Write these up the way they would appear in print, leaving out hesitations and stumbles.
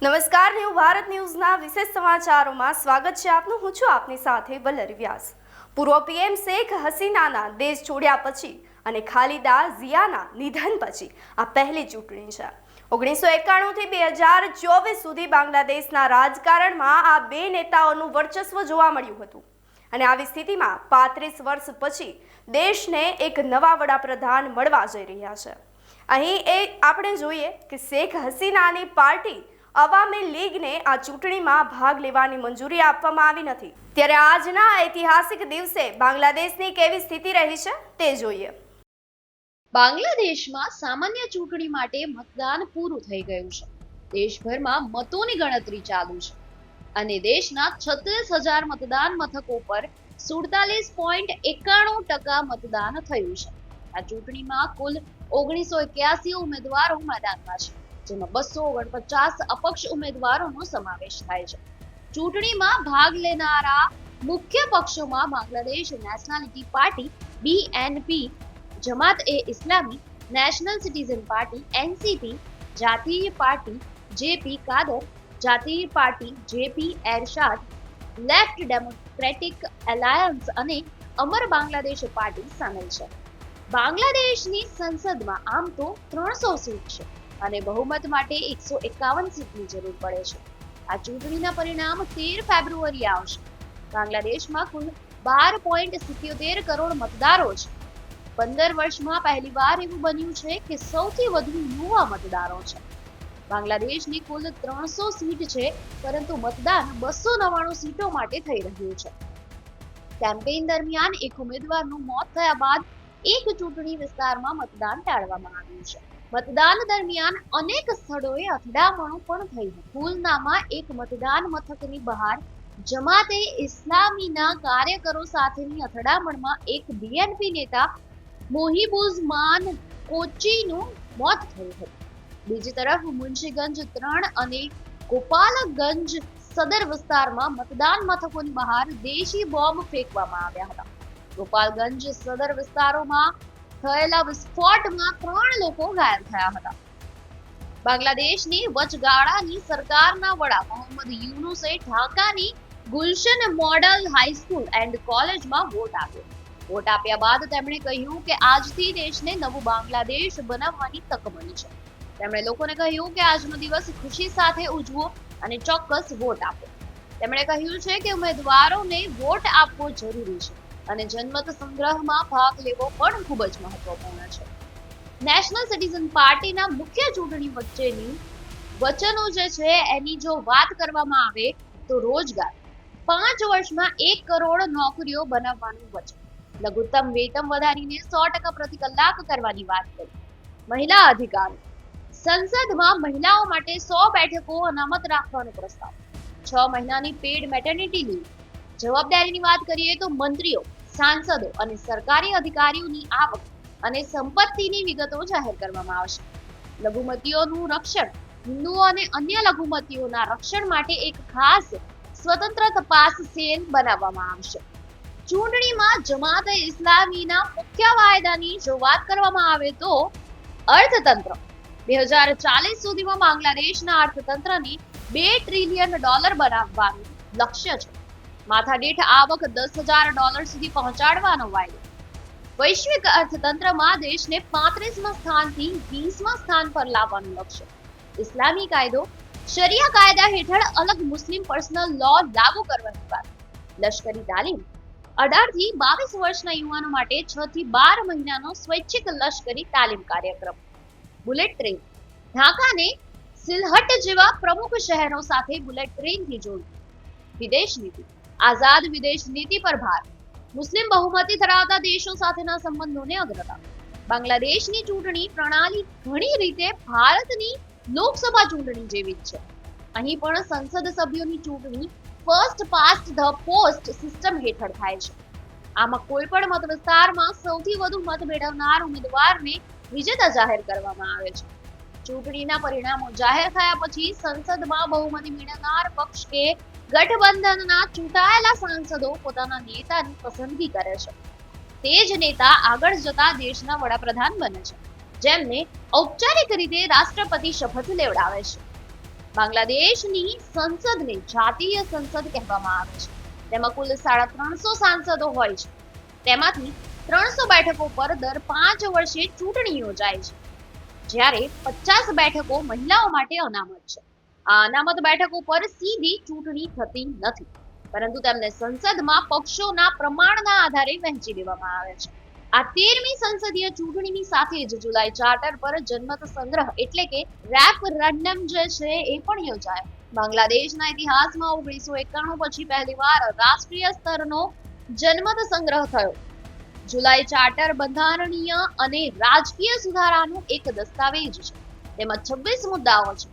નમસ્કાર, ન્યૂ ભારત ન્યૂઝના વિશેષ સમાચારોમાં સ્વાગત છે આપનું. હું છું આપની સાથે વલ્લરી વ્યાસ. પૂર્વ પીએમ શેખ હસીનાના દેશ છોડ્યા પછી અને ખાલિદા ઝિયાના નિધન પછી આ પહેલી ચૂંટણી છે. 1991 થી 2024 સુધી બાંગ્લાદેશના રાજકારણમાં આ બે નેતાઓનું વર્ચસ્વ જોવા મળ્યું હતું અને આવી સ્થિતિમાં 35 વર્ષ પછી દેશને એક નવા વડાપ્રધાન મળવા જઈ રહ્યા છે. અહીં આપણે જોઈએ કે શેખ હસીનાની પાર્ટી અવામી લીગને આ ચૂંટણીમાં ભાગ લેવાની મંજૂરી આપવામાં આવી નથી. ત્યારે આજના ઐતિહાસિક દિવસે બાંગ્લાદેશની કેવી સ્થિતિ રહી છે તે જોઈએ. બાંગ્લાદેશમાં સામાન્ય ચૂંટણી માટે મતદાન પૂરું થઈ ગયું છે. દેશભરમાં મતોની ગણતરી ચાલુ છે અને દેશના 36,000 મતદાન મથકો પર 47.91% મતદાન થયું છે. આ ચૂંટણીમાં કુલ 981 ઉમેદવારો મેદાનમાં છે, જેમાં 249 અપક્ષ ઉમેદવારોનો સમાવેશ થાય છે. ચૂંટણીમાં ભાગ લેનારા મુખ્ય પક્ષોમાં Bangladesh nationality party BNP, Jamaat-e-Islami, national citizen party NCP, Jatiya party JP Kader, Jatiya party JP Ershad, left democratic alliance અને અમર બાંગ્લાદેશ પાર્ટી સામેલ છે. બાંગ્લાદેશની સંસદમાં આમ તો 300 સીટ છે અને બહુમત માટે 151 સીટની જરૂર પડે છે. આ ચૂંટણીના પરિણામ 13 ફેબ્રુઆરી આવશે. બાંગ્લાદેશમાં કુલ 12.77 કરોડ મતદારો છે. 15 વર્ષમાં પહેલીવાર એવું બન્યું છે કે સૌથી વધુ યુવા મતદારો છે. બાંગ્લાદેશની કુલ 300 સીટ છે, પરંતુ મતદાન 299 સીટો માટે થઈ રહ્યું છે. કેમ્પેઇન દરમિયાન એક ઉમેદવારનું મોત થયા બાદ એક ચૂંટણી વિસ્તારમાં મતદાન ટાળવામાં આવ્યું છે. મતદાન દરમિયાન અનેક સ્થળોએ અથડામણો પણ થઈ હતી. પુલનામાં એક મતદાન મથકની બહાર જમાત-એ-ઇસ્લામીના કાર્યકરો સાથેની અથડામણમાં એક BNP નેતા મોહિબુઝમાન કોચીનું મોત થયું હતું. બીજી તરફ મુન્શીગંજ 3 અને ગોપાલગંજ સદર વિસ્તારમાં મતદાન મથકોની બહાર દેશી બોમ્બ ફેંકવામાં આવ્યા હતા. ગોપાલગંજ સદર વિસ્તારોમાં થયેલા વિસ્ફોટમાં 3 લોકો ઘાયલ થયા હતા. બાંગ્લાદેશની વચગાળાની સરકારના વડા મોહમ્મદ યુનુસે ઢાકાની ગુલશન મોડલ હાઈસ્કૂલ એન્ડ કોલેજમાં વોટ આપ્યો. વોટ આપ્યા બાદ તેમણે કહ્યું કે આજથી દેશને નવું બાંગ્લાદેશ બનાવવાની તક મળી છે. તેમણે લોકોને કહ્યું કે આજનો દિવસ ખુશી સાથે ઉજવો અને ચોક્કસ વોટ આપો. તેમણે કહ્યું છે કે ઉમેદવારોને વોટ આપવો જરૂરી છે અને જનમત સંગ્રહમાં ભાગ લેવો પણ ખૂબ જ મહત્વપૂર્ણ છે. નેશનલ સિટીઝન પાર્ટીના મુખ્ય ચૂંટણી વચ્ચેની વચનો જે છે એની જો વાત કરવામાં આવે તો રોજગાર, 5 વર્ષમાં 1 કરોડ નોકરીઓ બનાવવાનું વચન, લઘુત્તમ વેતન વધારીને 100% પ્રતિ કલાક કરવાની વાત કરી, મહિલા અધિકાર, સંસદમાં મહિલાઓ માટે 100 બેઠકો અનામત રાખવાનો પ્રસ્તાવ, 6 મહિનાની પેડ મેટર્નિટી લીવ. જવાબદારીની વાત કરીએ તો મંત્રીઓ, સાંસદો અને સરકારી અધિકારીઓની આવક અને સંપત્તિની વિગતો જાહેર કરવામાં આવશે. લઘુમતીઓનું રક્ષણ, હિન્દુઓ અને અન્ય લઘુમતીઓના રક્ષણ માટે એક ખાસ સ્વતંત્ર તપાસ સેલ બનાવવામાં આવશે. ચૂંટણીમાં જમાત-એ-ઇસ્લામીના મુખ્ય વાયદાની જો વાત કરવામાં આવે તો અર્થતંત્ર 2040 સુધીમાં બાંગ્લાદેશના અર્થતંત્રને $2 ટ્રિલિયન બનાવવાનું લક્ષ્ય છે. માથાદીઠ આવક $10,000 સુધી પહોંચાડવાનો વાયદો. વૈશ્વિક અર્થતંત્રમાં દેશને 35મા સ્થાનથી 20મા સ્થાન પર લાવવાનું લક્ષ્ય. ઇસ્લામી કાયદો, શરિયા કાયદા હેઠળ અલગ મુસ્લિમ પર્સનલ લો લાગુ કરવાની વાત. લશ્કરી તાલીમ, 18 થી 22 વર્ષના યુવાનો માટે 6 થી 12 મહિનાનો સ્વૈચ્છિક લશ્કરી તાલીમ કાર્યક્રમ. બુલેટ ટ્રેન, ઢાકાને સિલહટ જેવા પ્રમુખ શહેરો સાથે બુલેટ ટ્રેનથી જોડવું. વિદેશ નીતિ, આઝાદ વિદેશ નીતિ પર ભાર, મુસ્લિમ બહુમતી ધરાવતા દેશો સાથેના સંબંધોને અગ્રતા. બાંગ્લાદેશની ચૂંટણી પ્રણાલી ઘણી રીતે ભારતની લોકસભા ચૂંટણી જેવી જ છે. અહીં પણ સંસદ સભ્યોની ચૂંટણી first past the post system હેઠળ થાય છે. આમાં કોઈ પણ મત વિસ્તારમાં સૌથી વધુ મત મેળવનાર ઉમેદવારને વિજેતા જાહેર કરવામાં આવે છે. ચૂંટણીના પરિણામો જાહેર થયા પછી સંસદમાં બહુમતી મેળવનાર પક્ષ કે ગઠબંધનના ચૂંટાયેલા સાંસદો પોતાના નેતાની પસંદગી કરે છે. તે જ નેતા આગળ જતા દેશના વડાપ્રધાન બને છે, જેમને ઔપચારિક રીતે રાષ્ટ્રપતિ શપથ લેવડાવે છે. બાંગ્લાદેશની સંસદને જાતીય સંસદ કહેવામાં આવે છે. તેમાં કુલ 350 સાંસદો હોય છે. તેમાંથી 300 બેઠકો પર દર 5 વર્ષે ચૂંટણી યોજાય છે, જ્યારે 50 બેઠકો મહિલાઓ માટે અનામત છે. આ અનામત બેઠકો પર સીધી ચૂંટણી થતી નથી, પરંતુ તેમને સંસદમાં પક્ષોના પ્રમાણના આધારે વહેંચી દેવામાં આવે છે. આ 13મી સંસદીય ચૂંટણીની સાથે જ જુલાઈ ચાર્ટર પર જનમત સંગ્રહ એટલે કે રેફરન્ડમ જે છે એ પણ યોજાયો. બાંગ્લાદેશના ઇતિહાસમાં 1991 પછી પહેલીવાર રાષ્ટ્રીય સ્તરનો જનમત સંગ્રહ થયો. જુલાઈ ચાર્ટર બંધારણીય અને રાજકીય સુધારાનું એક દસ્તાવેજ છે. તેમાં 26 મુદ્દાઓ છે,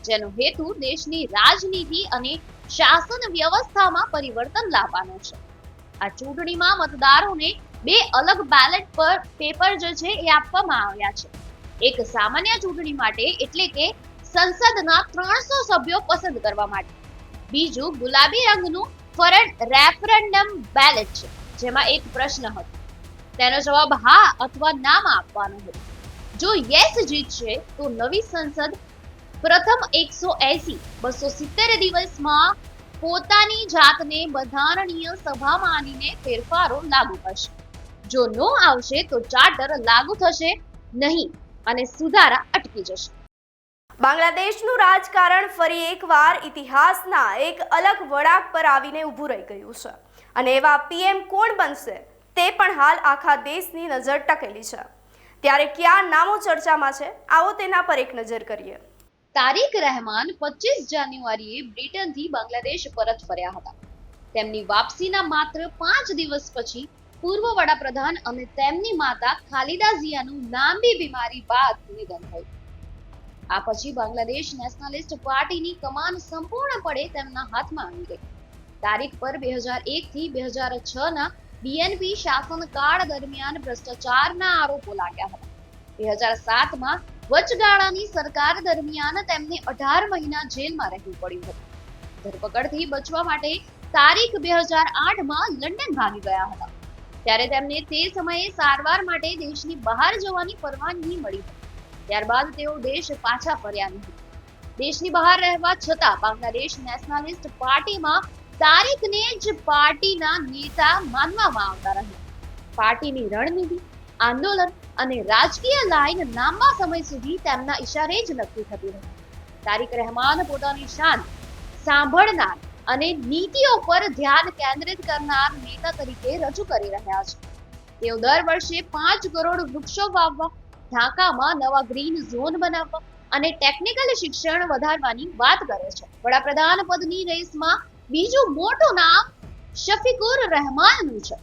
જેનો હેતુ દેશની રાજનીતિ અને શાસન વ્યવસ્થામાં પરિવર્તન લાવવાનો છે. આ ચૂંટણીમાં મતદારોને 2 અલગ બેલેટ પર પેપર જે છે એ આપવામાં આવ્યા છે. એક સામાન્ય ચૂંટણી માટે એટલે કે સંસદના 300 સભ્યો પસંદ કરવા માટે. બીજું ગુલાબી રંગનું રેફરન્ડમ બેલેટ છે, જેમાં એક પ્રશ્ન હતો. તેનો જવાબ હા અથવા નામાં આપવાનો હતો. જો યસ જીતશે તો નવી સંસદ પ્રથમ 180-270 દિવસમાં પોતાની જાતને બંધારણીય સભા માનીને ફેરફારો લાગુ કરશે. જો નો આવશે તો ચાર્ટર લાગુ થશે નહીં અને સુધારા અટકી જશે. બાંગ્લાદેશનું રાજકારણ ફરી એકવાર ઇતિહાસના એક અલગ વળાંક પર આવીને ઊભું રહી ગયું છે, અને એવા પીએમ કોણ બનશે તે પણ હાલ આખા દેશની નજર ટકેલી છે. ત્યારે કયા નામો ચર્ચામાં છે, આવો તેના પર એક નજર કરીએ. તારિક રહેમાન 25 જાન્યુઆરીએ બ્રિટનથી બાંગ્લાદેશ પરત ફર્યા હતા. તેમની વાપસીના માત્ર 5 દિવસ પછી પૂર્વ વડાપ્રધાન અને તેમની માતા ખાલિદા ઝિયાનું લાંબી બીમારી બાદ નિધન થયું. આ પછી બાંગ્લાદેશ નેશનલિસ્ટ પાર્ટીની કમાન સંપૂર્ણપણે તેમના હાથમાં આવી ગઈ. તારીખ પર 2001 થી 2006ના બીએનપી શાસનકાળ દરમિયાન ભ્રષ્ટાચારના આરોપો લાગ્યા હતા. 2007માં વચગાળાની સરકાર દરમિયાન તેમને 18 મહિના જેલમાં રહેવું પડ્યું હતું. ધરપકડથી બચવા માટે તારીખ 2008માં લંડન ભાગી ગયા હતા. ત્યારે તેમને તે સમયે સારવાર માટે દેશની બહાર જવાની પરવાનગી મળી હતી. ત્યારબાદ તેઓ દેશ પાછા ફર્યા નહીં. દેશની બહાર રહેવા છતાં બાંગ્લાદેશ નેશનલિસ્ટ પાર્ટીમાં તારીકને જ પાર્ટીના નેતા માનવામાં આવતા રહ્યા. પાર્ટીની રણનીતિ, આંદોલન અને રાજકીય લાઈન લાંબા સમય સુધી તેમના ઇશારે જ નક્કી થતી રહી. તારિક રહેમાન પોતાની શાન સાંભળનાર અને નીતિઓ પર ધ્યાન કેન્દ્રિત કરનાર નેતા તરીકે રજૂ કરી રહ્યા છે. તેઓ દર વર્ષે 5 કરોડ વૃક્ષો વાવવા, ઢાકામાં નવા ગ્રીન ઝોન બનાવવા અને ટેકનિકલ શિક્ષણ વધારવાની વાત કરે છે. વડાપ્રધાન પદની રેસમાં બીજું મોટું નામ શફીકુર રહેમાનનું છે.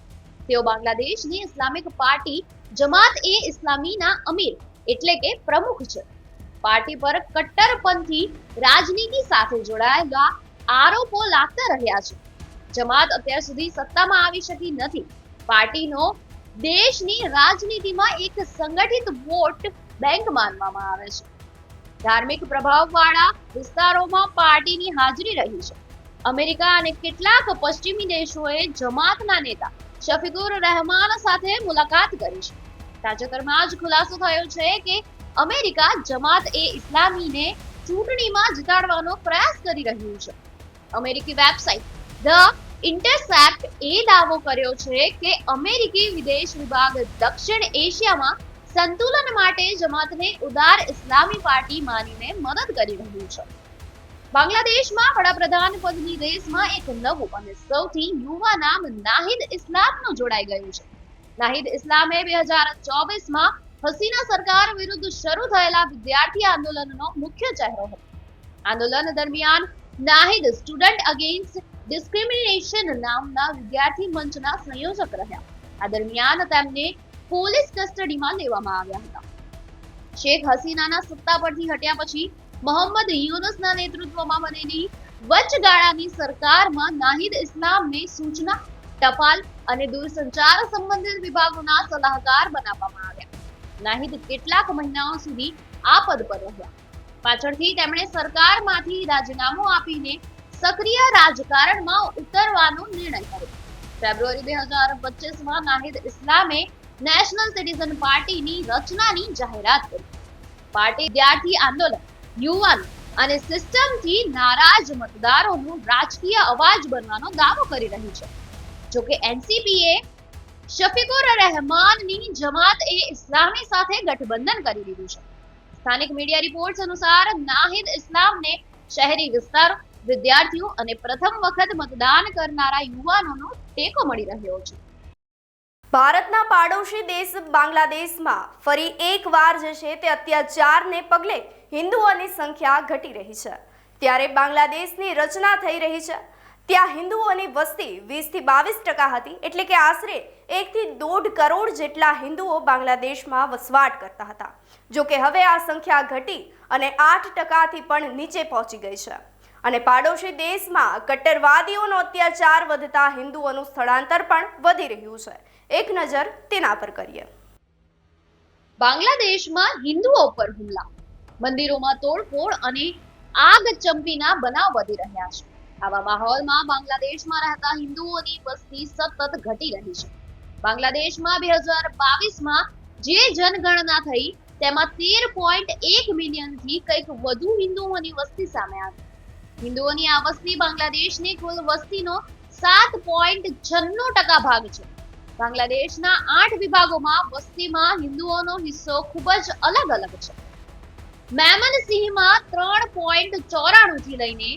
તેઓ બાંગ્લાદેશની ઇસ્લામિક પાર્ટી જમાત-એ-ઇસ્લામીના અમીર એટલે કે પ્રમુખ છે. પાર્ટી પર કટ્ટરપંથી રાજનીતિ સાથે જોડાયેલા આરોપો લાગતા રહ્યા છે. જમાત અત્યાર સુધી સત્તામાં આવી શકી નથી. પાર્ટીનો દેશની રાજનીતિમાં એક સંગઠિત વોટ બેંક માનવામાં આવે છે. ધાર્મિક પ્રભાવવાળા વિસ્તારોમાં પાર્ટીની હાજરી રહી છે. અમેરિકા અને કેટલાક પશ્ચિમી દેશોએ જમાતના નેતા શફીકુર રહેમાન સાથે મુલાકાત કરી છે. તાજેતરમાં જ ખુલાસો થયો છે કે અમેરિકા જમાત-એ-ઇસ્લામીને ચૂંટણીમાં જીતાડવાનો પ્રયાસ કરી રહ્યું છે. અમેરિકી વેબસાઇટ ધ ઇન્ટરસેપ્ટ એ દાવો કર્યો છે કે અમેરિકી વિદેશ વિભાગ દક્ષિણ એશિયામાં સંતુલન માટે જમાતને ઉદાર ઇસ્લામી પાર્ટી માનીને મદદ કરી રહ્યું છે. બાંગ્લાદેશમાં વડાપ્રધાન પદની રેસમાં એક નવું અને સૌથી યુવા નામ નાહિદ ઇસ્લામનું જોડાઈ ગયું છે. નાહિદ ઇસ્લામે 2024માં હસીના સરકાર વિરુદ્ધ શરૂ થયેલા વિદ્યાર્થી આંદોલનનો મુખ્ય ચહેરો હતો. આંદોલન દરમિયાન નાહિદ સ્ટુડન્ટ અગેન્સ્ટ ડિસ્ક્રિમિનેશન નામના વિદ્યાર્થી મંચના સંયોજક રહ્યા. આ દરમિયાન તેમને પોલીસ કસ્ટડીમાં લેવામાં આવ્યા હતા. શેખ હસીનાના સત્તા પરથી હટ્યા પછી મોહમ્મદ યુનુસના નેતૃત્વમાં બનેલી વચગાળાની સરકારમાં નાહિદ ઇસ્લામને સૂચના, ટપાલ અને દૂરસંચાર સંબંધિત વિભાગોના સલાહકાર બનાવવામાં આવ્યા. નાહિદ કેટલાક મહિનાઓ સુધી આ પદ પર રહ્યા. પાછળથી તેમણે સરકારમાંથી રાજીનામું આપીને સક્રિય રાજકારણમાં ઉતરવાનો નિર્ણય કર્યો. ફેબ્રુઆરી 2025માં નાહિદ ઇસ્લામે નેશનલ સિટીઝન પાર્ટીની રચનાની જાહેરાત કરી. પાર્ટી વિદ્યાર્થી આંદોલન, યુવાન અને સિસ્ટમથી નારાજ મતદારોનું રાજકીય અવાજ બનવાનો દાવો કરી રહી છે. જોકે એનસીપીએ શફીકુર રહેમાનની જમાત-એ-ઇસ્લામી સાથે ગઠબંધન કરી દીધું છે. સ્થાનિક મીડિયા રિપોર્ટ્સ અનુસાર નાહિદ ઇસ્લામને શહેરી વિસ્તાર, વિદ્યાર્થીઓ અને પ્રથમ વખત મતદાન કરનારા યુવાનોનો ટેકો મળી રહ્યો છે. ભારતના પાડોશી દેશ બાંગ્લાદેશમાં ફરી એકવાર જે છે તે અત્યાચારને પગલે હિન્દુઓની સંખ્યા ઘટી રહી છે. ત્યારે બાંગ્લાદેશની રચના થઈ રહી છે. ત્યાં હિન્દુઓની વસ્તી 20 થી 22% હતી, એટલે કે આશરે 1 થી 1.5 કરોડ જેટલા હિન્દુઓ બાંગ્લાદેશમાં વસવાટ કરતા હતા. જો કે હવે આ સંખ્યા ઘટી અને 8%થી પણ નીચે પહોંચી ગઈ છે. અને પાડોશી દેશમાં કટ્ટરવાદીઓનો અત્યાચાર વધતા હિન્દુઓનું સ્થળાંતર પણ વધી રહ્યું છે. એક નજર તેના પર કરીએ. બાંગ્લાદેશમાં હિન્દુઓ પર હુમલા, મંદિરોમાં તોડફોડ અને આગચંપીના બનાવ વધી રહ્યા છે. આવા માહોલમાં બાંગ્લાદેશમાં રહેતા હિન્દુઓની વસ્તી સતત ઘટી રહી છે. બાંગ્લાદેશમાં 2022માં જે જનગણના થઈ તેમાં 13.1 મિલિયનથી કંઈક વધુ હિન્દુઓની વસ્તી સામે આવી. હિન્દુઓની આ વસ્તી બાંગ્લાદેશની કુલ વસ્તીનો 7.96% ભાગ છે. બાંગ્લાદેશના 8 વિભાગોમાં વસ્તીમાં હિન્દુઓનો હિસ્સો ખૂબ જ અલગ અલગ છે. મેમનસિંહમાં 3.94 થી લઈને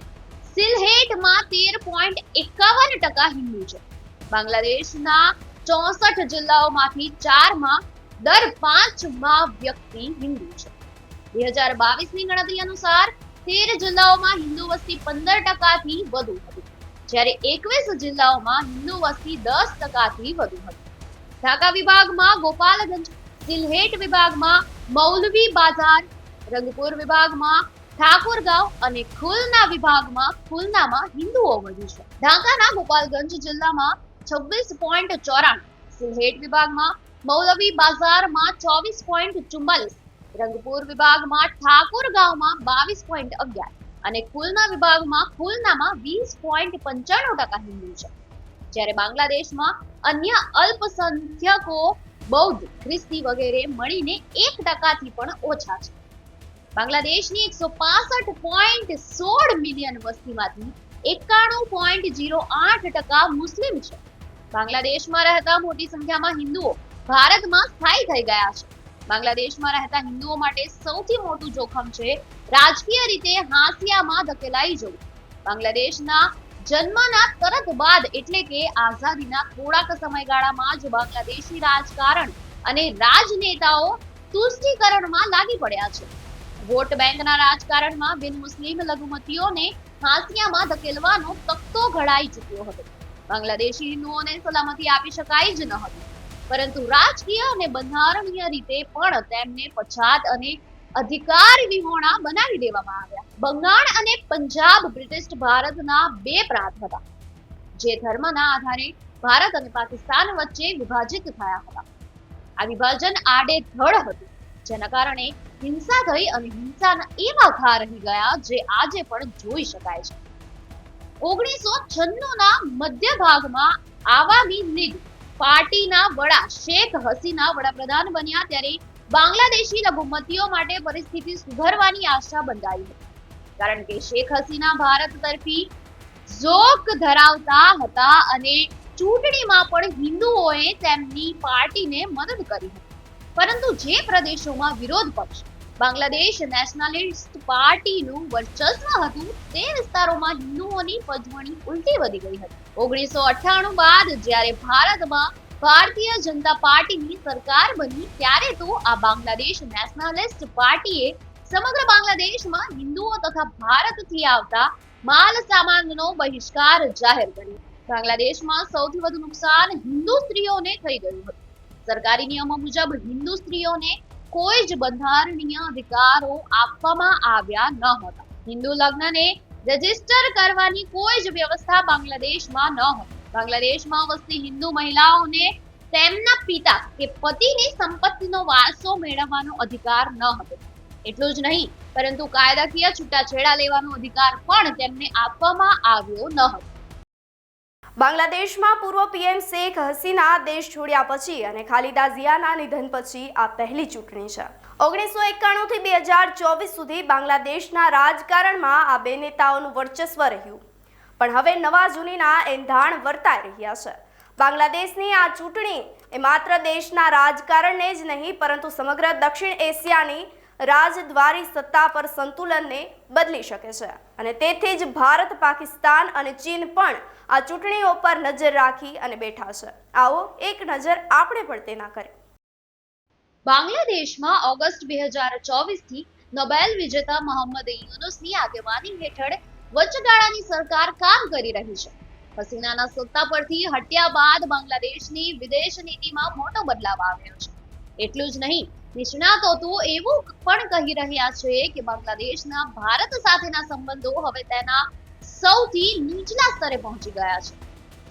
સિલહેટમાં 13.51% હિન્દુ છે. બાંગ્લાદેશના 64 જિલ્લાઓમાંથી 4માં દર 5માં વ્યક્તિ હિન્દુ છે. 2022ની ગણતરી અનુસાર 13 જિલ્લાઓમાં હિન્દુ વસ્તી 15%થી વધુ હતી, જ્યારે 21 જિલ્લાઓમાં હિન્દુ વસ્તી 10%થી વધુ હતી. ઢાકા વિભાગમાં ગોપાલગંજ, સિલહેટ વિભાગમાં મૌલવી બાજાર, રંગપુર વિભાગમાં ઠાકુરગાંવ અને ખુલના વિભાગમાં ખુલનામાં હિન્દુઓ વધુ છે. ઢાકાના ગોપાલગંજ જિલ્લામાં 26.94, સિલહેટ વિભાગમાં મૌલવી બાજારમાં 24.44, રંગપુર વિભાગમાં ઠાકુરગાંવમાં 22.11 અને ખુલના વિભાગમાં ખુલનામાં 20.95% હિન્દુ છે. જ્યારે બાંગ્લાદેશમાં અન્ય અલ્પસંખ્યકો બૌદ્ધ, ખ્રિસ્તી વગેરે મળીને 1%થી પણ ઓછા છે. બાંગ્લાદેશની 165.16 મિલિયન વસ્તીમાંથી 91.08% મુસ્લિમ છે. બાંગ્લાદેશમાં રહેતા મોટી સંખ્યામાં હિન્દુઓ ભારતમાં સ્થાયી થઈ ગયા છે. બાંગ્લાદેશમાં રહેતા હિન્દુઓ માટે સૌથી મોટું જોખમ છે રાજકીય રીતે હાંસિયામાં ધકેલાઈ જવું. બાંગ્લાદેશના જન્મના તરત બાદ એટલે કે આઝાદીના થોડાક સમયગાળામાં જ બાંગ્લાદેશી રાજકારણ અને રાજનેતાઓ તુષ્ટીકરણમાં લાગી પડ્યા છે. વોટ બેંકના રાજકારણમાં બિન મુસ્લિમ લઘુમતીઓને હાંસિયામાં ધકેલવાનો તખ્તો ઘડાઈ ચૂક્યો હતો. બાંગ્લાદેશી હિન્દુઓને સલામતી આપી શકાય જ ન હતી, પરંતુ રાજકીય અને બંધારણીય રીતે પણ તેમને પછાત અને અધિકાર વિહોણા બનાવી દેવામાં આવ્યા. બંગાળ અને પંજાબ બ્રિટિશ ભારતના 2 પ્રાંત હતા, જે ધર્મના આધારે ભારત અને પાકિસ્તાન વચ્ચે વિભાજિત થયા હતા. આ વિભાજન આડેધડ હતું, જેના કારણે હિંસા થઈ અને હિંસાના એવા ઘા રહી ગયા જે આજે પણ જોઈ શકાય છે. 1996ના મધ્ય ભાગમાં આવામી લીગ પાર્ટીના વડા શેખ હસીના વડાપ્રધાન બન્યા ત્યારે બાંગ્લાદેશી લઘુમતીઓ માટે પરિસ્થિતિ સુધરવાની આશા બંધાઈ હતી, કારણ કે શેખ હસીના ભારત તરફી ઝોક ધરાવતા હતા અને ચૂંટણીમાં પણ હિન્દુઓએ તેમની પાર્ટીને મદદ કરી હતી. પરંતુ જે પ્રદેશોમાં વિરોધ પક્ષ બાંગ્લાદેશ નેશનલિસ્ટ પાર્ટીનું વર્ચસ્વ હતું તે વિસ્તારોમાં હિન્દુઓની પજવણી ઉલટી વધી ગઈ હતી. 1998 બાદ જ્યારે ભારતમાં ભારતીય જનતા પાર્ટીની સરકાર બની ત્યારે તો આ બાંગ્લાદેશ નેશનલિસ્ટ પાર્ટીએ સમગ્ર બાંગ્લાદેશમાં હિન્દુઓ તથા ભારતથી આવતા માલ સામાનનો બહિષ્કાર જાહેર કર્યો. બાંગ્લાદેશમાં સૌથી વધુ નુકસાન હિન્દુ સ્ત્રીઓને થઈ ગયું હતું. સરકારી નિયમો મુજબ હિન્દુ સ્ત્રીઓને કોઈ જ બંધારણીય અધિકારો આપવામાં આવ્યા ન હતા. હિન્દુ લગ્નને રજીસ્ટર કરવાની કોઈ જ વ્યવસ્થા બાંગ્લાદેશમાં ન હતી. બાંગ્લાદેશમાં વસતી હિન્દુ મહિલાઓને તેમના પિતા કે પતિની સંપત્તિનો વારસો મેળવવાનો અધિકાર ન હતો. એટલું જ નહીં, પરંતુ કાયદાકીય છૂટાછેડા લેવાનો અધિકાર પણ તેમને આપવામાં આવ્યો ન હતો. બાંગ્લાદેશમાં પૂર્વ પીએમ શેખ હસીના દેશ છોડ્યા પછી અને ખાલિદા ઝિયાના નિધન પછી આ પહેલી ચૂંટણી છે. 1991 થી 2024 સુધી બાંગ્લાદેશના રાજકારણમાં આ બે નેતાઓનું વર્ચસ્વ રહ્યું, પણ હવે નવા જૂનીના એંધાણ વર્તાઈ રહ્યા છે. બાંગ્લાદેશની આ ચૂંટણી એ માત્ર દેશના રાજકારણને જ નહીં પરંતુ સમગ્ર દક્ષિણ એશિયાની રાજદ્વારી સત્તા પર સંતુલનને બદલી શકે છે અને તેથી જ ભારત, પાકિસ્તાન અને ચીન પણ આ ચૂંટણીઓ પર નજર રાખી અને બેઠા છે. આવો એક નજર આપણે પણ તેના કરીએ. બાંગ્લાદેશમાં ઓગસ્ટ 2024 થી નોબેલ વિજેતા મોહમ્મદ યુનુસની આગેવાની હેઠળ વચગાળાની સરકાર કામ કરી રહી છે. હસીનાના સત્તા પરથી હટ્યા બાદ બાંગ્લાદેશની વિદેશ નીતિમાં મોટો બદલાવ આવ્યો છે. એટલું જ નહીં, નિષ્ણાતો તો એવું પણ કહી રહ્યા છે કે બાંગ્લાદેશના ભારત સાથેના સંબંધો હવે તેના સૌથી નીચલા સ્તરે પહોંચી ગયા છે.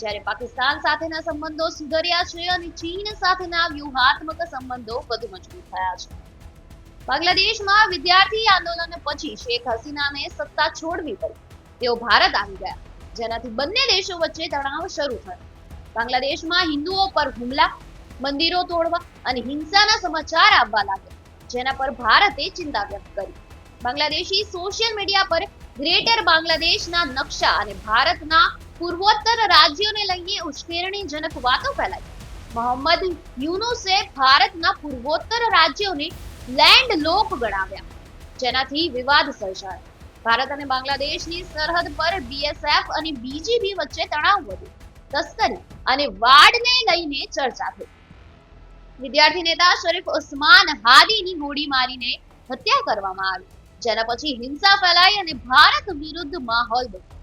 જ્યારે પાકિસ્તાન સાથેના સંબંધો સુધર્યા છે અને ચીન સાથેના વ્યૂહાત્મક સંબંધો વધુ મજબૂત થયા છે. બાંગ્લાદેશમાં વિદ્યાર્થી આંદોલન પછી શેખ હસીનાને સત્તા છોડવી પડી. તેઓ ભારત આવી ગયા, જેનાથી બંને દેશો વચ્ચે તણાવ શરૂ થયો. બાંગ્લાદેશમાં હિન્દુઓ પર હુમલા, મંદિરો તોડવા અને હિંસાના સમાચાર આવવા લાગ્યા, જેના પર ભારતે ચિંતા વ્યક્ત કરી. બાંગ્લાદેશી સોશિયલ મીડિયા પર ગ્રેટર બાંગ્લાદેશના નકશા અને ભારતના પૂર્વોત્તર રાજ્યોને લઈને ઉશ્કેરણીજનક વાતો ફેલાઈ. મોહમ્મદ યુનુસે ભારતના પૂર્વોત્તર રાજ્યોને લેન્ડ લોક ગણાવ્યા, જેનાથી વિવાદ સર્જાયો. ભારત અને બાંગ્લાદેશની સરહદ પર બીએસએફ અને બીજીબી વચ્ચે તણાવ વધ્યો. તસ્કરી અને વાડને લઈને ચર્ચા થઈ. વિદ્યાર્થી નેતા શરીફ ઉસ્માન હાદીની ગોળી મારીને હત્યા કરવામાં આવી, જેના પછી હિંસા ફેલાઈ અને ભારત વિરુદ્ધ માહોલ બન્યો.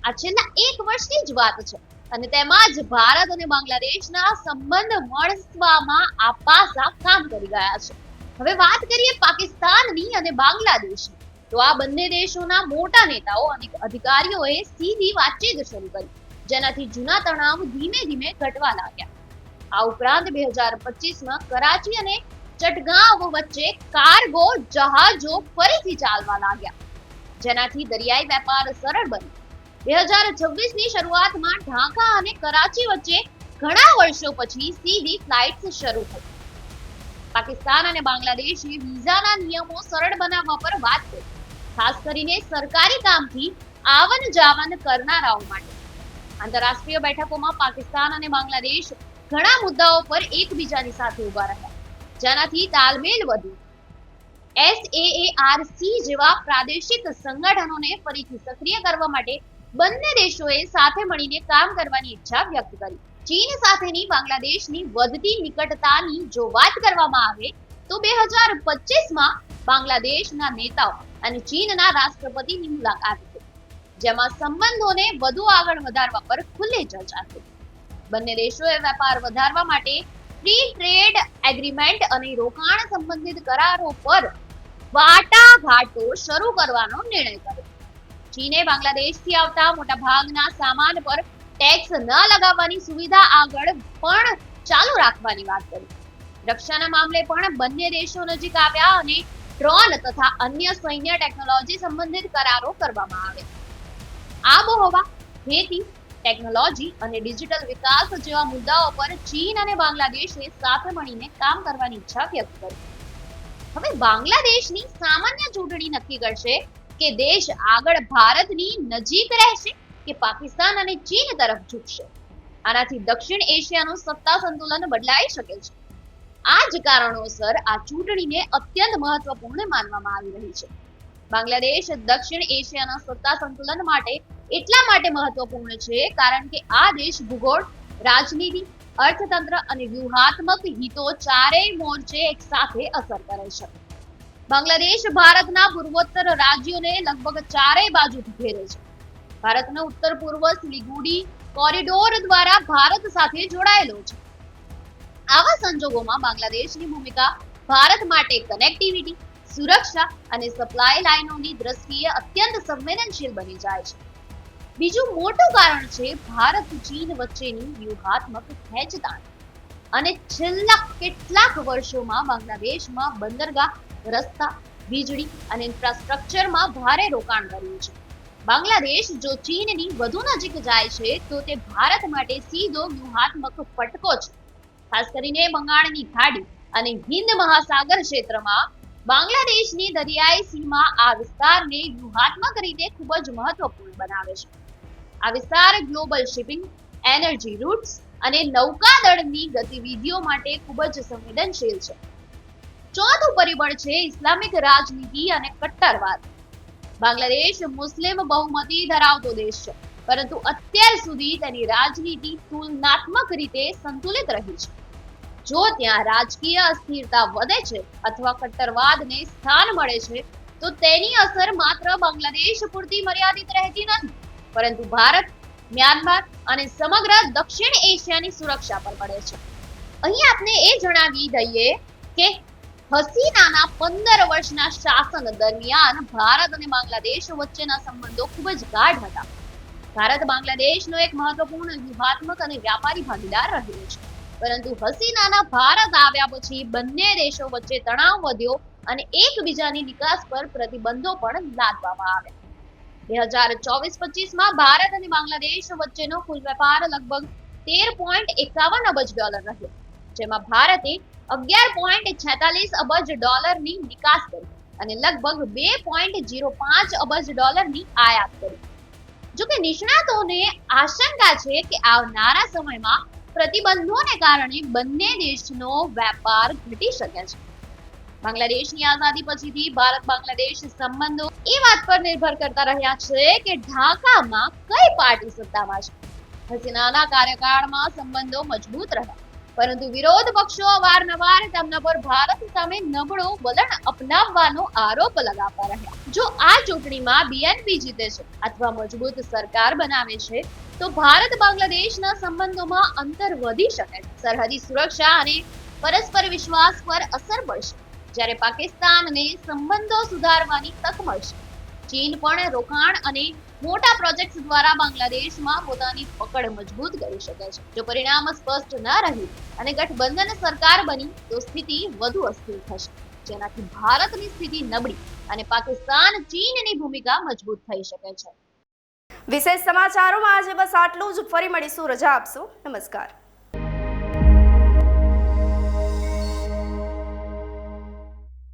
આ છેલ્લા એક વર્ષની જ વાત છે અને તેમાં જ ભારત અને બાંગ્લાદેશના સંબંધ મળવામાં આ પાસા કામ કરી ગયા છે. હવે વાત કરીએ પાકિસ્તાનની અને બાંગ્લાદેશની, તો આ બંને દેશોના મોટા નેતાઓ અને અધિકારીઓએ સીધી વાતચીત શરૂ કરી, જેનાથી જૂના તણાવ ધીમે ધીમે ઘટવા લાગ્યા. આ ઉપરાંત 2025માં કરાચી અને ચટગાંવ વચ્ચે કાર્ગો જહાજો ફરીથી ચાલવા લાગ્યા, જેનાથી દરિયાઈ વેપાર સરળ બન્યો. 2026ની શરૂઆતમાં ઢાકા અને કરાચી વચ્ચે ઘણા વર્ષો પછી સીધી ફ્લાઇટ્સ શરૂ થઈ. પાકિસ્તાન અને બાંગ્લાદેશે વિઝાના નિયમો સરળ બનાવવા પર વાત કરી, ખાસ કરીને સરકારી કામથી આવન જાવન કરનારાઓ માટે. આંતરરાષ્ટ્રીય બેઠકોમાં પાકિસ્તાન અને બાંગ્લાદેશ ઘણા મુદ્દાઓ પર એકબીજાની સાથે ઉભા રહ્યા, જેનાથી તાલમેલ વધ્યો. SAARC જેવા પ્રાદેશિક સંગઠનોને ફરીથી સક્રિય કરવા માટે બંને દેશોએ સાથે મળીને કામ કરવાની ઈચ્છા વ્યક્ત કરી. ચીન સાથેની બાંગ્લાદેશની વધતી નિકટતાની જો વાત કરવામાં આવે તો 2025માં બાંગ્લાદેશના નેતાઓ અને ચીનના રાષ્ટ્રપતિની મુલાકાત થઈ, જેમાં સંબંધોને વધુ આગળ વધારવા પર ખુલ્લી ચર્ચા થઈ. બંને દેશોએ વેપાર વધારવા માટે ફ્રી ટ્રેડ એગ્રીમેન્ટ અને રોકાણ સંબંધિત કરારો પર વાટાઘાટો શરૂ કરવાનો નિર્ણય કર્યો. ચીને બાંગ્લાદેશથી આવતા મોટા ભાગના સામાન પર ટેક્સ ન લગાવવાની સુવિધા આગળ પણ ચાલુ રાખવાની વાત કરી. રક્ષાના મામલે પણ બંને દેશો નજીક આવ્યા અને ડ્રોન તથા અન્ય સૈન્ય ટેકનોલોજી સંબંધિત કરારો કરવામાં આવ્યા. આબોહવા, ખેતી, ટેકનોલોજી અને ડિજિટલ વિકાસ જેવા મુદ્દાઓ પર ચીન અને બાંગ્લાદેશે સાથે મળીને કામ કરવાની ઈચ્છા વ્યક્ત કરી. હવે બાંગ્લાદેશની સામાન્ય ચૂંટણી નક્કી કરશે કે દેશ આગળ ભારતની નજીક રહેશે કે પાકિસ્તાન અને ચીન તરફ ઝૂકશે. આનાથી દક્ષિણ એશિયાનું સત્તા સંતુલન બદલાઈ શકે છે. આ જ કારણોસર આ ચૂંટણીને અત્યંત મહત્વપૂર્ણ માનવામાં આવી રહી છે. બાંગ્લાદેશ દક્ષિણ એશિયાના સત્તા સંતુલન માટે એટલા માટે મહત્વપૂર્ણ છે કારણ કે આ દેશ ભૂગોળ, રાજનીતિ, અર્થતંત્ર અને વ્યૂહાત્મક હિતો ચારેય મોરચે એક સાથે અસર કરે છે. બાંગ્લાદેશ ભારતના પૂર્વોત્તર રાજ્યોને લગભગ ચારેય બાજુથી ઘેરે છે. ભારતનો ઉત્તર પૂર્વ સિલિગુડી કોરિડોર દ્વારા ભારત સાથે જોડાયેલો છે. આવા સંજોગોમાં બાંગ્લાદેશની ભૂમિકા ભારત માટે કનેક્ટિવિટી, સુરક્ષા અને સપ્લાય લાઇનોની દ્રષ્ટિએ અત્યંત સંવેદનશીલ બની જાય છે. બીજું મોટું કારણ છે ભારત ચીન વચ્ચેની વ્યૂહાત્મક ખેંચતાણ અને છેલ્લા કેટલાક વર્ષોમાં બાંગ્લાદેશમાં બંદરગાહ, રસ્તા, વીજળી અને ઇન્ફ્રાસ્ટ્રક્ચરમાં ભારે રોકાણ કર્યું છે. બાંગ્લાદેશ જો ચીનની વધુ નજીક જાય છે તો તે ભારત માટે સીધો વ્યૂહાત્મક ફટકો છે. ખાસ કરીને બંગાળની ખાડી અને હિન્દ મહાસાગર ક્ષેત્રમાં બાંગ્લાદેશની દરિયાઈ સીમા આ વિસ્તારને વ્યૂહાત્મક રીતે ખૂબ જ મહત્વપૂર્ણ બનાવે છે. આ વિસ્તાર ગ્લોબલ શિપિંગ, એનર્જી રૂટ્સ અને નૌકાદળની ગતિવિધિઓ માટે ખૂબ જ સંવેદનશીલ છે. ચોથું પરિબળ છે ઇસ્લામિક રાજનીતિ અને કટ્ટરવાદ. બાંગ્લાદેશ મુસ્લિમ બહુમતી ધરાવતો દેશ છે, પરંતુ અત્યાર સુધી તેની રાજનીતિ તુલનાત્મક રીતે સંતુલિત રહી છે. જો ત્યાં રાજકીય અસ્થિરતા વધે છે અથવા કટ્ટરવાદને સ્થાન મળે છે તો તેની અસર માત્ર બાંગ્લાદેશ પૂરતી મર્યાદિત રહેતી નથી, પરંતુ ભારત, મ્યાનમાર અને સમગ્ર દક્ષિણ એશિયાની સુરક્ષા પર પડે છે. અહીં આપને એ જણાવી દઈએ કે હસીનાના 15 વર્ષના શાસન દરમિયાન ભારત અને બાંગ્લાદેશ વચ્ચેના સંબંધો ખૂબ જ ગાઢ હતા. ભારત બાંગ્લાદેશનો એક મહત્વપૂર્ણ વ્યૂહાત્મક અને વ્યાપારી ભાગીદાર રહ્યો છે, પરંતુ હસીનાના ભારત આવ્યા પછી બંને દેશો વચ્ચે તણાવ વધ્યો અને એકબીજાની નિકાસ પર પ્રતિબંધો પણ લાદવામાં આવ્યા. 2024-25માં ભારત અને બાંગ્લાદેશ વચ્ચેનો કુલ વેપાર લગભગ $13.51 અબજ રહ્યો, જેમાં ભારતે $11.46 અબજ ની નિકાસ કરી અને લગભગ $2.05 અબજ ની આયાત કરી. જોકે નિષ્ણાતોને આશંકા છે કે આવનારા સમયમાં પ્રતિબંધોને કારણે બંને દેશનો વેપાર ઘટી શકે છે. બાંગ્લાદેશની આઝાદી પછીથી ભારત બાંગ્લાદેશ સંબંધો એ વાત પર નિર્ભર કરતા રહ્યા છે કે ઢાકામાં કઈ પાર્ટી સત્તામાં છે. હસીનાના કાર્યકાળમાં સંબંધો મજબૂત રહ્યા, પરંતુ વિરોધ પક્ષો અવારનવાર તેમના પર ભારત સામે નબળો વલણ અપનાવવાનો આરોપ લગાવતા રહ્યા. જો આ ચૂંટણીમાં બીએનપી જીતે છે અથવા મજબૂત સરકાર બનાવે છે તો ભારત બાંગ્લાદેશના સંબંધોમાં અંતર વધી શકે છે. સરહદી સુરક્ષા અને પરસ્પર વિશ્વાસ પર અસર પડશે, જ્યારે પાકિસ્તાનને સંબંધો સુધારવાની તક મળશે. ચીન પણ રોકાણ અને મોટા પ્રોજેક્ટ્સ દ્વારા બાંગ્લાદેશમાં પોતાની પકડ મજબૂત કરી શકે છે. જો પરિણામ સ્પષ્ટ ન રહ્યું અને ગઠબંધન સરકાર બની તો સ્થિતિ વધુ અસ્થિર થશે, જેનાથી ભારતની સ્થિતિ નબળી અને પાકિસ્તાન ચીનની ભૂમિકા મજબૂત થઈ શકે છે. વિશેષ સમાચારોમાં આજે બસ આટલું જ. ફરી મળીશું. રજા આપશો. નમસ્કાર.